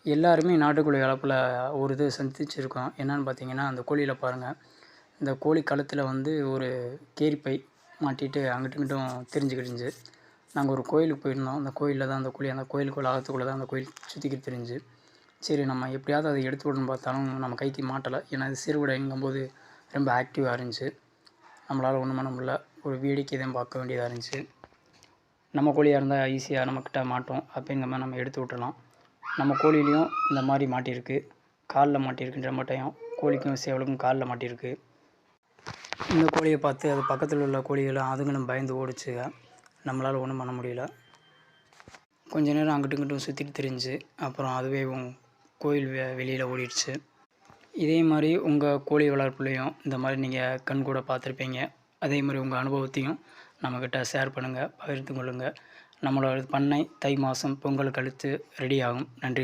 எல்லாருமே நாட்டுக்கோழி வளர்ப்பில் ஒரு இது சந்திச்சிருக்கோம். என்னென்னு பார்த்தீங்கன்னா, அந்த கோழியில பாருங்கள், இந்த கோழி கழுத்தில் வந்து ஒரு கேரிப்பை மாட்டிட்டு அங்கிட்டும் இங்கிட்டும் திரிஞ்சுக்கிட்டுருந்துச்சு. நாங்கள் ஒரு கோயிலுக்கு போயிருந்தோம். அந்த கோயிலில் தான் அந்த கோழி அந்த கோயிலுக்குள்ள அகத்துக்குள்ள தான் அந்த கோழி சுற்றிக்கிட்டு திரிஞ்சுச்சு. சரி நம்ம எப்படியாவது அதை எடுத்து விடணும்னு பார்த்தாலும் நம்ம கைக்கு மாட்டலை. ஏன்னா இது சிறுவிடைங்கும்போது ரொம்ப ஆக்டிவாக இருந்துச்சு. நம்மளால் ஒன்றும் பண்ண முடியல. ஒரு வேடிக்கை தான் பார்க்க வேண்டியதாக இருந்துச்சு. நம்ம கோழியாக இருந்தால் ஈஸியாக நம்மக்கிட்ட மாட்டோம். அப்படிங்கிற நம்ம எடுத்து விட்டுறலாம். நம்ம கோழிலையும் இந்த மாதிரி மாட்டியிருக்கு. காலில் மாட்டியிருக்கு. ரெமட்டையும் கோழிக்கும் சேவலுக்கும் காலில் மாட்டியிருக்கு. இந்த கோழியை பார்த்து அது பக்கத்தில் உள்ள கோழிகளும் அதுங்களும் பயந்து ஓடிச்சுங்க. நம்மளால் ஒன்றும் பண்ண முடியல. கொஞ்ச நேரம் அங்கிட்டும் இங்கிட்டும் சுற்றிட்டு திரிஞ்சு அப்புறம் அதுவே கோயில் வெளியில் ஓடிடுச்சு. இதே மாதிரி உங்கள் கோழி வளர்ப்புலையும் இந்த மாதிரி நீங்கள் கண் கூட பார்த்துருப்பீங்க. அதே மாதிரி உங்கள் அனுபவத்தையும் நம்மக்கிட்ட ஷேர் பண்ணுங்கள், பகிர்ந்து கொள்ளுங்கள். நம்மளோட பண்ணை தை மாதம் பொங்கலுக்கு அடுத்து ரெடி ஆகும். நன்றி.